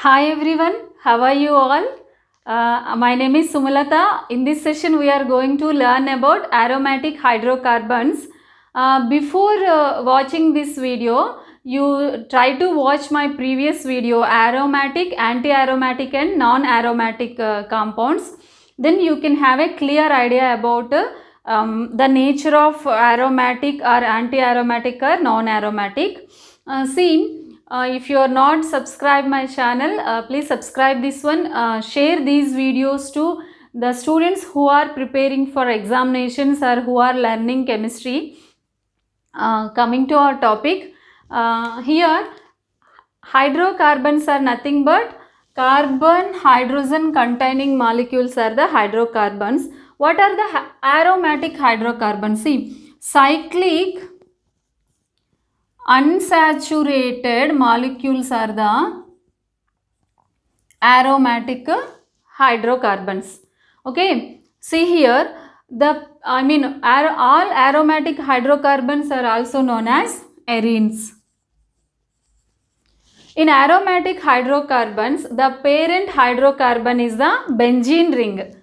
Hi everyone, how are you all? My name is Sumalata. In this session we are going to learn about aromatic hydrocarbons. Before watching this video, you try to watch my previous video, aromatic, anti-aromatic and non-aromatic compounds. Then you can have a clear idea about the nature of aromatic or anti-aromatic or non-aromatic. If you are not subscribed my channel, please subscribe this one. Share these videos to the students who are preparing for examinations or who are learning chemistry. Coming to our topic, here hydrocarbons are nothing but carbon hydrogen containing molecules are the hydrocarbons. What are the aromatic hydrocarbons? See, cyclic unsaturated molecules are the aromatic hydrocarbons. Okay, see here, all aromatic hydrocarbons are also known as arenes. In aromatic hydrocarbons, the parent hydrocarbon is the benzene ring.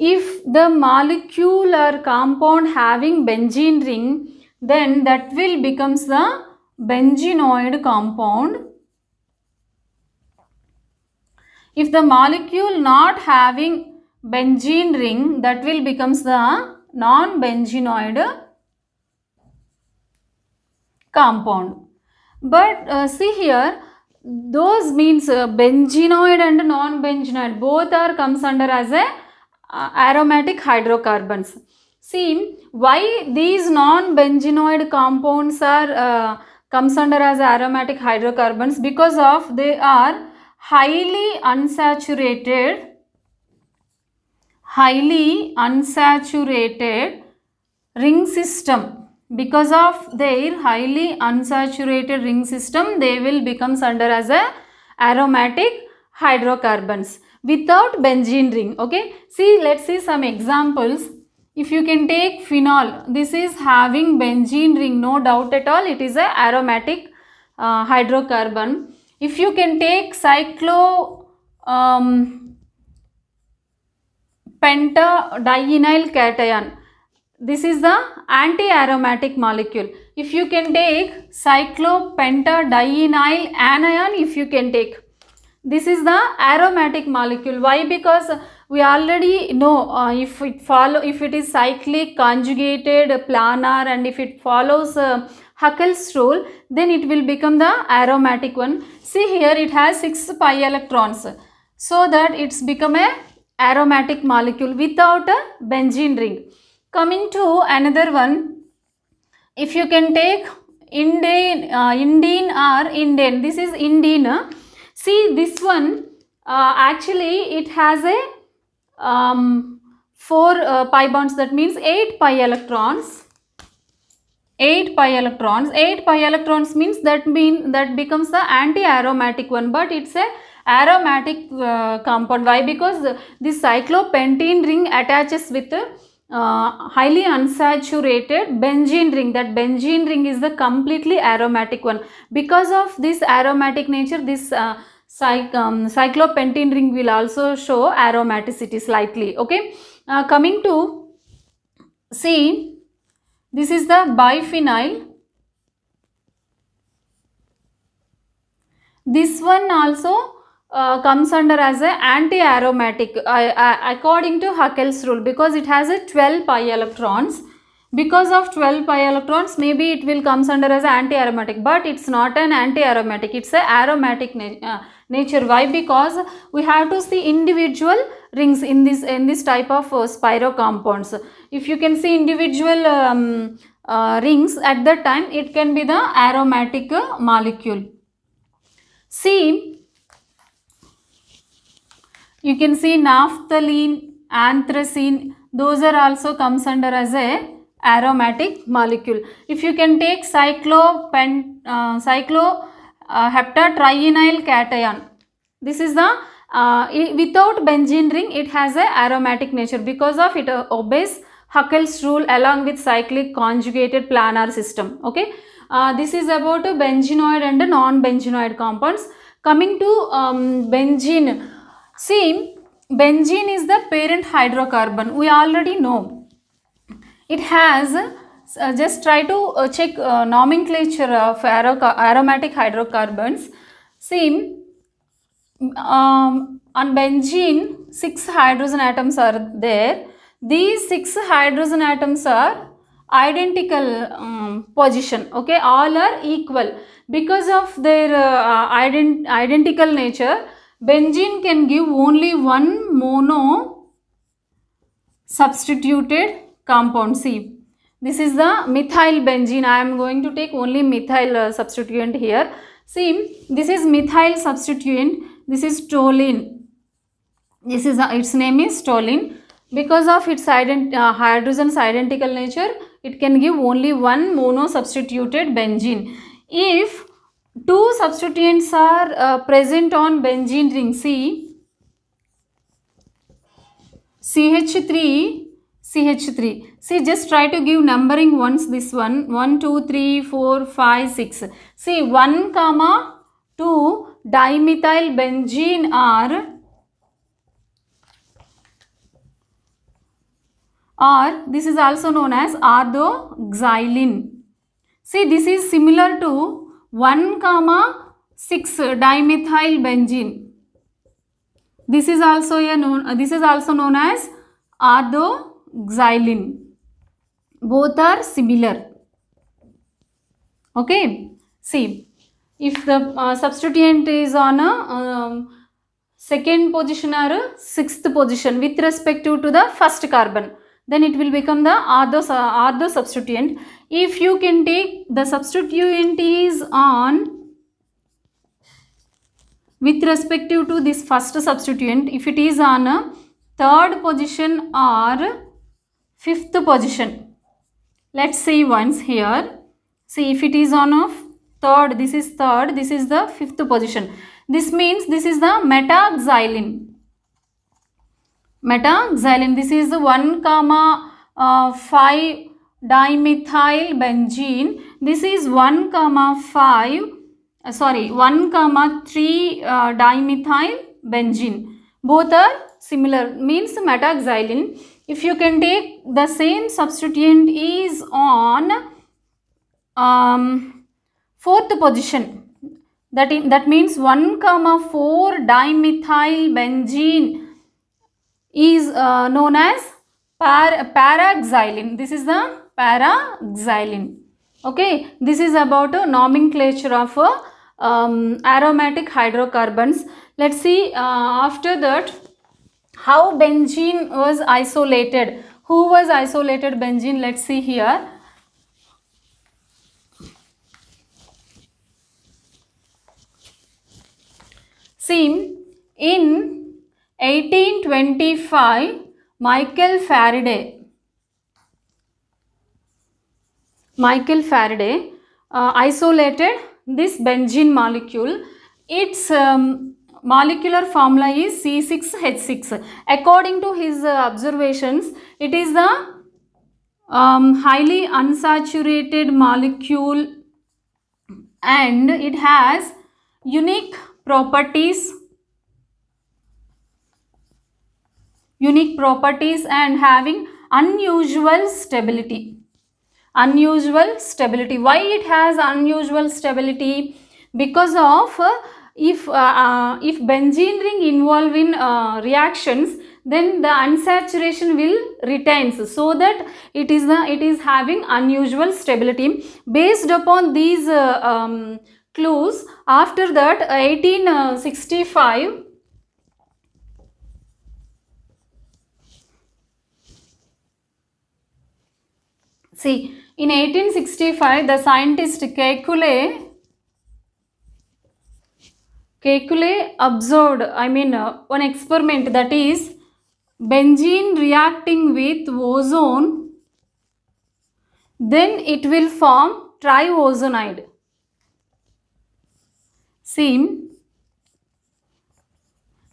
If the molecule or compound having benzene ring, then that will becomes the benzenoid compound. If the molecule not having benzene ring, that will becomes the non-benzenoid compound. But see here, those means benzenoid and non-benzenoid both are comes under as a aromatic hydrocarbons. See, why these non-benzenoid compounds are comes under as aromatic hydrocarbons? Because of they are highly unsaturated ring system. Because of their highly unsaturated ring system, they will becomes under as a aromatic hydrocarbons without benzene ring. Okay, see, let's see some examples. If you can take phenol, this is having benzene ring, no doubt at all, it is a aromatic hydrocarbon. If you can take pentadienyl cation, this is the anti-aromatic molecule. If you can take cyclopentadienyl anion, if you can take, this is the aromatic molecule. Why? Because we already know if it is cyclic, conjugated, planar, and if it follows Huckel's rule, then it will become the aromatic one. See here, it has 6 pi electrons, so that it's become a aromatic molecule without a benzene ring. Coming to another one, if you can take indene or indane, this is indene. See, this one actually it has a 4 pi bonds, that means 8 pi electrons. 8 pi electrons means that becomes the anti-aromatic one, but it's a aromatic compound. Why? Because this cyclopentene ring attaches with highly unsaturated benzene ring. That benzene ring is the completely aromatic one. Because of this aromatic nature, this cyclopentene ring will also show aromaticity slightly. Okay, coming to, see, this is the biphenyl. This one also comes under as a anti-aromatic according to Huckel's rule, because it has a 12 pi electrons. Because of 12 pi electrons, maybe it will comes under as anti-aromatic, but it's not an anti-aromatic, it's a aromatic nature. Why? Because we have to see individual rings in this type of spiro compounds. If you can see individual rings, at that time it can be the aromatic molecule. See, you can see naphthalene, anthracene, those are also comes under as a aromatic molecule. If you can take cycloheptatrienyl cation, this is the without benzene ring, it has a aromatic nature because of it obeys Huckel's rule along with cyclic conjugated planar system. Okay, This is about benzenoid and non-benzenoid compounds. Coming to benzene. See, benzene is the parent hydrocarbon. We already know. It has, just try to check nomenclature of aromatic hydrocarbons. See, on benzene, 6 hydrogen atoms are there. These 6 hydrogen atoms are identical position. Okay, all are equal. Because of their identical nature, benzene can give only one mono substituted compound. See, this is the methyl benzene. I am going to take only methyl substituent here. See, this is methyl substituent. This is toluene. This is its name is toluene. Because of its hydrogen's identical nature, it can give only one mono substituted benzene. If two substituents are present on benzene ring, see, CH3, CH3. See, just try to give numbering once this one. 1, 2, 3, 4, 5, 6. See, 1, 2 dimethyl benzene or this is also known as orthoxylene. See, this is similar to 1, 6 dimethyl benzene. This is also known as orthoxylene. Both are similar. Okay. See, if the substituent is on a second position or sixth position with respect to the first carbon, then it will become the ortho substituent. If you can take the substituent is on with respect to this first substituent, if it is on a third position or fifth position, let's see once here. See, if it is on a third, this is the fifth position. This means this is the metaxylene. This is the 1, 5 dimethyl benzene. This is 1, 3 dimethyl benzene. Both are similar, means metaxylene. If you can take the same substituent is on fourth position, that means 1, 4 dimethyl benzene is known as paraxylene. This is the paraxylene. Okay, this is about a nomenclature of aromatic hydrocarbons. Let's see after that how benzene was isolated. Who was isolated benzene? Let's see here. See, in 1825, Michael Faraday isolated this benzene molecule. Its molecular formula is C6H6. According to his observations, it is the highly unsaturated molecule and it has unique properties and having unusual stability. Why it has unusual stability? Because of if benzene ring involve in reactions, then the unsaturation will retains, so that it is having unusual stability. Based upon these clues, after that 1865 see, in 1865 the scientist Kekulé observed, one experiment, that is benzene reacting with ozone, then it will form triozonide. See,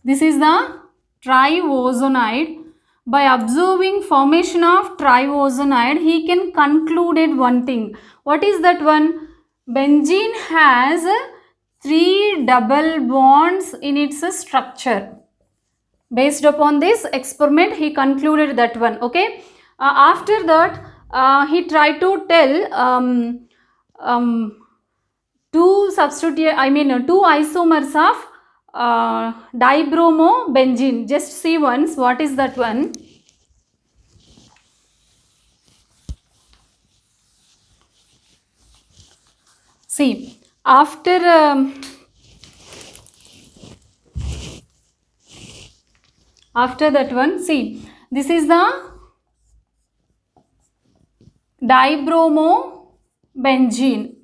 this is the triozonide. By observing formation of triozonide, he can concluded one thing. What is that one? Benzene has 3 double bonds in its structure. Based upon this experiment, he concluded that one. Okay. After that, he tried to tell two isomers of dibromobenzene. Just see once what is that one. See, after that one, see, this is the dibromobenzene.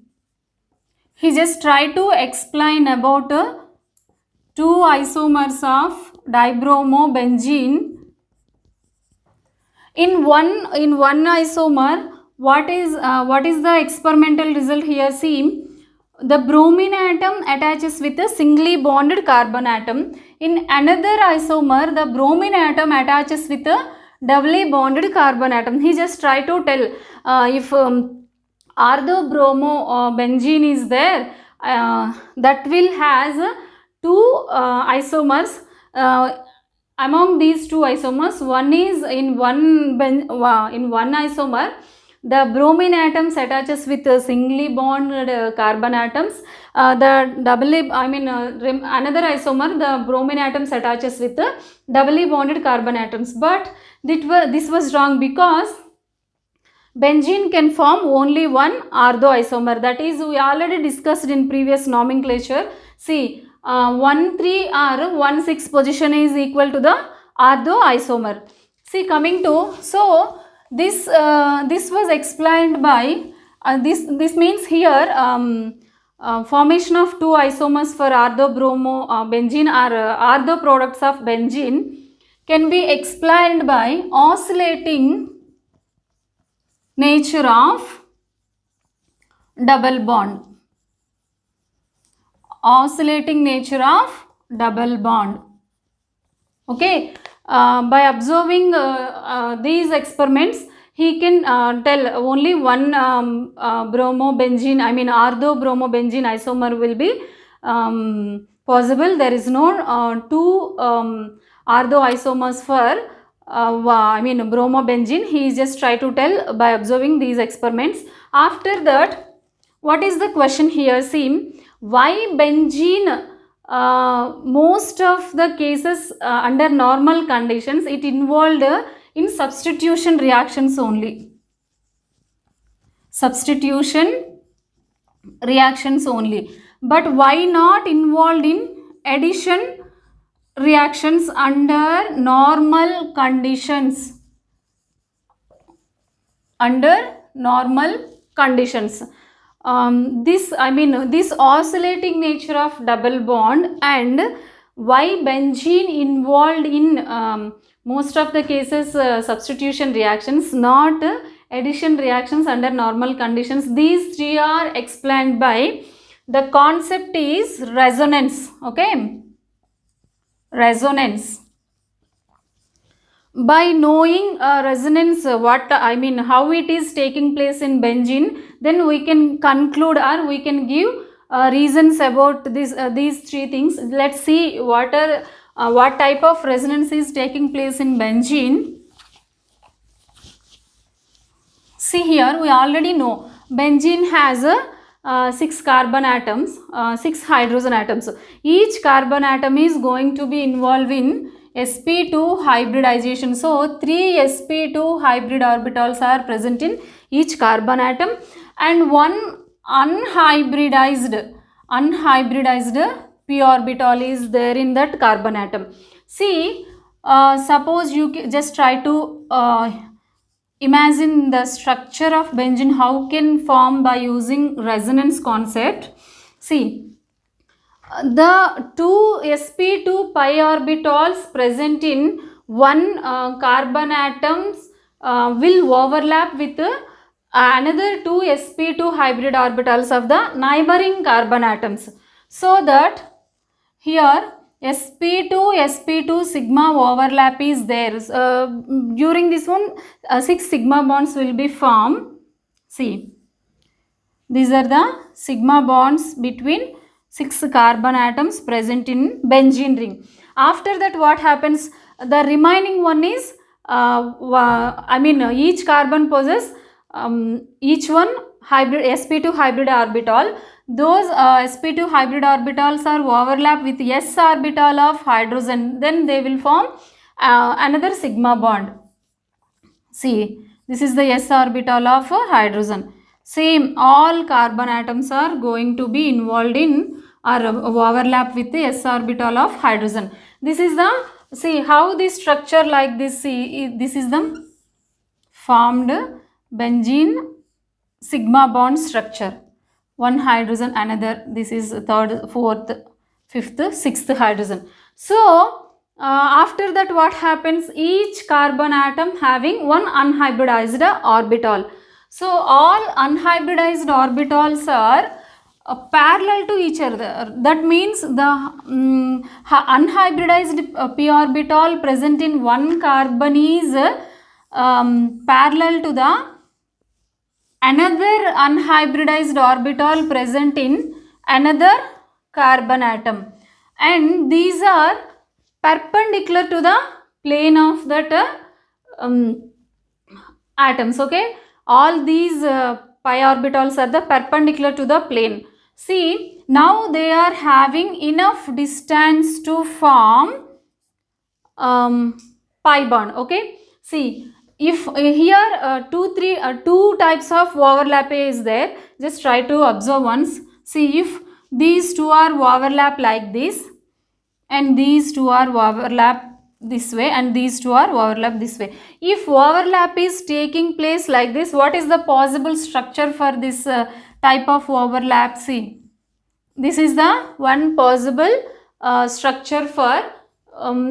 He just tried to explain about two isomers of dibromobenzene. In one isomer, what is the experimental result here? See, the bromine atom attaches with a singly bonded carbon atom. In another isomer, the bromine atom attaches with a doubly bonded carbon atom. He just tried to tell if orthobromobenzene is there, that will has two isomers. Among these two isomers, one is in one isomer, the bromine atoms attaches with singly bonded carbon atoms. Another isomer, the bromine atoms attaches with doubly bonded carbon atoms. But this was wrong, because benzene can form only one ortho isomer. That is, we already discussed in previous nomenclature. See, 1,3 or 1,6 position is equal to the ortho isomer. See, coming to, so this was explained by this means here formation of two isomers for orthobromobenzene or ortho products of benzene can be explained by oscillating nature of double bond. Oscillating nature of double bond. Okay. By observing these experiments, he can tell only one bromobenzene, orthobromobenzene isomer will be possible. There is no two ortho isomers for bromobenzene. He just try to tell by observing these experiments. After that, what is the question here? See, why benzene? Most of the cases under normal conditions, it involved in substitution reactions only. Substitution reactions only. But why not involved in addition reactions under normal conditions? Under normal conditions. This oscillating nature of double bond and why benzene involved in most of the cases substitution reactions, not addition reactions under normal conditions. These three are explained by, the concept is resonance. Okay, resonance. By knowing resonance, how it is taking place in benzene, then we can conclude or we can give reasons about these three things. Let's see what type of resonance is taking place in benzene. See here, we already know benzene has 6 carbon atoms, 6 hydrogen atoms. Each carbon atom is going to be involved in sp2 hybridization. So 3 sp2 hybrid orbitals are present in each carbon atom, and one unhybridized p orbital is there in that carbon atom. See, suppose you just try to imagine the structure of benzene, how can form by using resonance concept. See, the two sp2 pi orbitals present in one carbon atoms will overlap with another two sp2 hybrid orbitals of the neighboring carbon atoms, so that here sp2 sigma overlap is there. During this one 6 sigma bonds will be formed. See, These are the sigma bonds between 6 carbon atoms present in benzene ring. After that what happens? The remaining one is each carbon possesses each one hybrid sp2 hybrid orbital. Those sp2 hybrid orbitals are overlap with s orbital of hydrogen, then they will form another sigma bond. See, this is the s orbital of hydrogen. Same, all carbon atoms are going to be involved in or overlap with the s orbital of hydrogen. This is the, see how this structure like this, see this is the formed benzene sigma bond structure. One hydrogen, another, this is third, fourth, fifth, sixth hydrogen. So after that what happens? Each carbon atom having one unhybridized orbital. So all unhybridized orbitals are parallel to each other. That means the unhybridized p orbital present in one carbon is parallel to the another unhybridized orbital present in another carbon atom, and these are perpendicular to the plane of that atoms. Okay, all these pi orbitals are the perpendicular to the plane. See, now they are having enough distance to form pi bond. Okay, see, if here two types of overlap is there, just try to observe once. See, if these two are overlap like this, and these two are overlap this way, and these two are overlap this way. If overlap is taking place like this, what is the possible structure for this type of overlap? See, this is the one possible structure for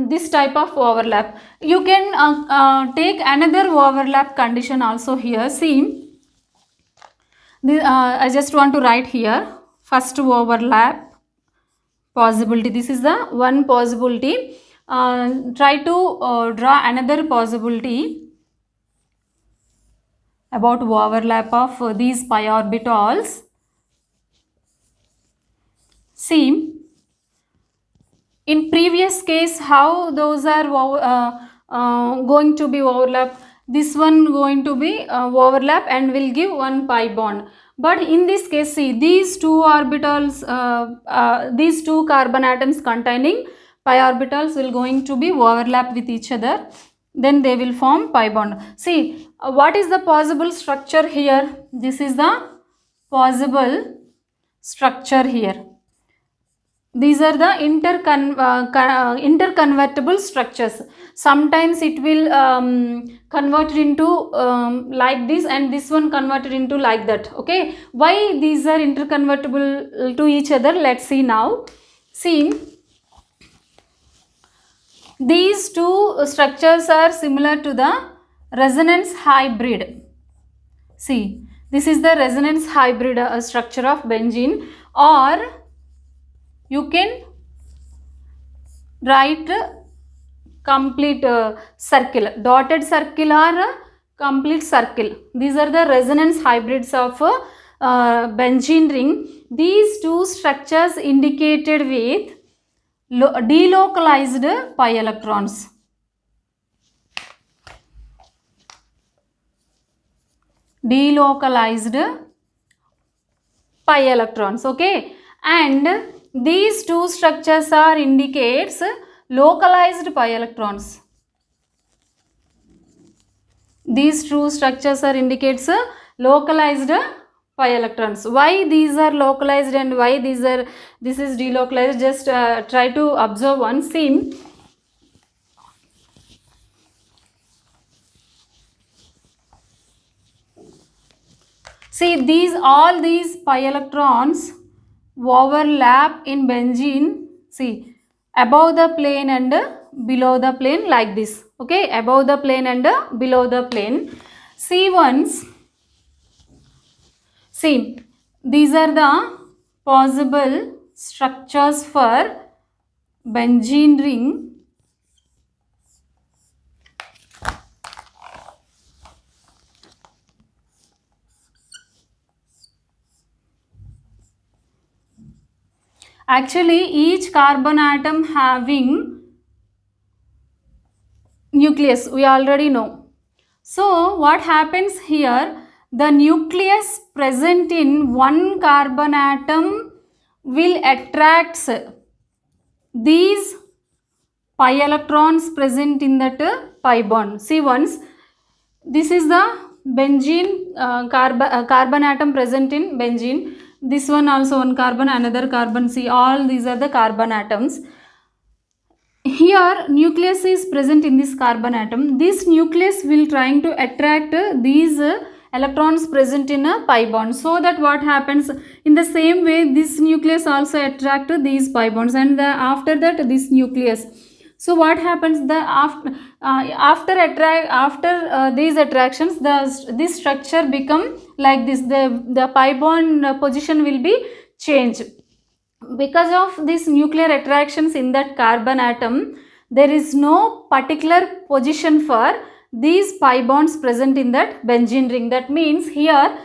this type of overlap. You can take another overlap condition also here. See, I just want to write here first overlap possibility. This is the one possibility. Try to draw another possibility about overlap of these pi orbitals. See, in previous case how those are going to be overlap. This one going to be overlap and will give one pi bond. But in this case, see, these two orbitals, these two carbon atoms containing pi orbitals will going to be overlap with each other, then they will form pi bond. See, what is the possible structure here? This is the possible structure here. These are the interconvertible structures. Sometimes it will convert into like this, and this one converted into like that. Okay, why these are interconvertible to each other? Let's see now. See, these two structures are similar to the resonance hybrid. See, this is the resonance hybrid structure of benzene, or you can write complete circle, dotted circle or complete circle. These are the resonance hybrids of benzene ring. These two structures indicated with delocalized pi electrons. Delocalized pi electrons. Okay, and these two structures are indicates localized pi electrons. These two structures are indicates localized pi electrons. Why these are localized and why this is delocalized? Just try to observe one. See, all these pi electrons overlap in benzene. See, above the plane and below the plane like this. Okay, above the plane and below the plane. See once. See, these are the possible structures for benzene ring. Actually each carbon atom having nucleus, we already know. So what happens here, the nucleus present in one carbon atom will attracts these pi electrons present in that pi bond. See once, this is the benzene carbon atom present in benzene. This one also one carbon, another carbon. See, all these are the carbon atoms. Here nucleus is present in this carbon atom. This nucleus will trying to attract these electrons present in a pi bond, so that what happens, in the same way this nucleus also attract these pi bonds, and after that this nucleus. So what happens, the after these attractions, this structure become like this, the pi bond position will be changed. Because of these nuclear attractions in that carbon atom, there is no particular position for these pi bonds present in that benzene ring. That means here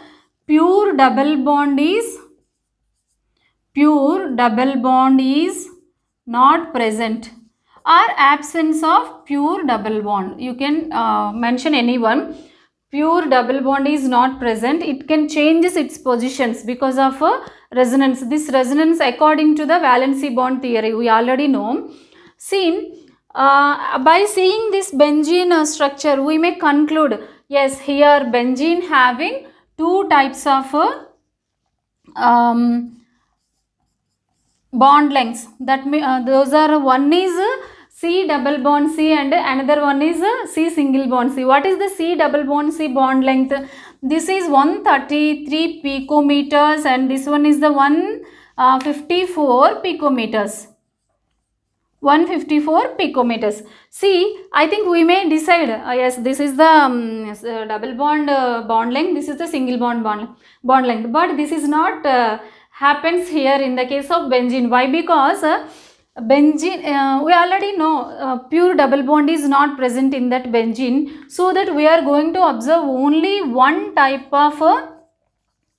pure double bond is not present, or absence of pure double bond. You can mention any one. Pure double bond is not present. It can changes its positions because of resonance. This resonance according to the valency bond theory, we already know. See, by seeing this benzene structure, we may conclude, yes, here benzene having two types of bond lengths. That those are, one is C double bond C and another one is C single bond C. What is the C double bond C bond length? This is 133 picometers and this one is the 154 picometers. 154 picometers. See, I think we may decide, yes, this is the double bond bond length, this is the single bond length, but this is not happens here in the case of benzene. Why? Because benzene, we already know pure double bond is not present in that benzene, so that we are going to observe only one type of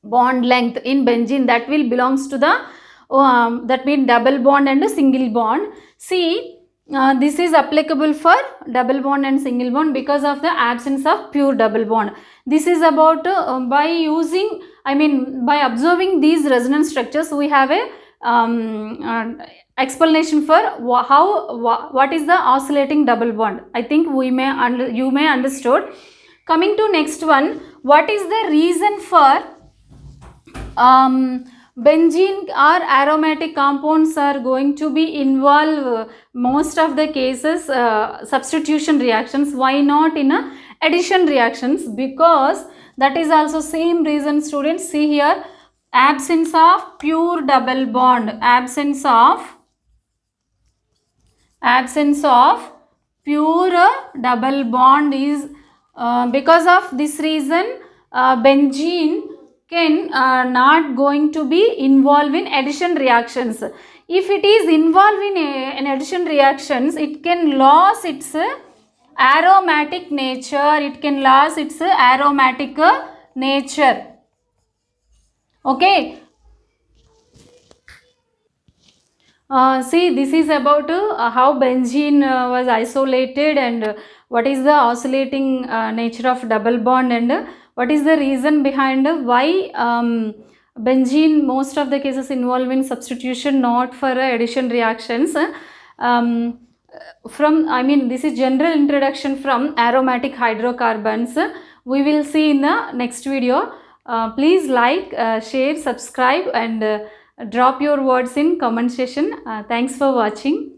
bond length in benzene, that will belongs to the that means double bond and single bond. See, this is applicable for double bond and single bond because of the absence of pure double bond. This is about by using, by observing these resonance structures, we have a explanation for what is the oscillating double bond. I think you may understood. Coming to next one, what is the reason for benzene or aromatic compounds are going to be involved most of the cases substitution reactions? Why not in addition reactions? Because that is also same reason, students. See here, absence of pure double bond, absence of pure double bond is because of this reason benzene can not going to be involved in addition reactions. If it is involved in addition reactions, it can lose its aromatic nature. Okay. See, this is about how benzene was isolated and what is the oscillating nature of double bond, and what is the reason behind why benzene most of the cases involve in substitution, not for addition reactions. This is general introduction from aromatic hydrocarbons. We will see in the next video. Please like, share, subscribe and drop your words in comment section. Thanks for watching.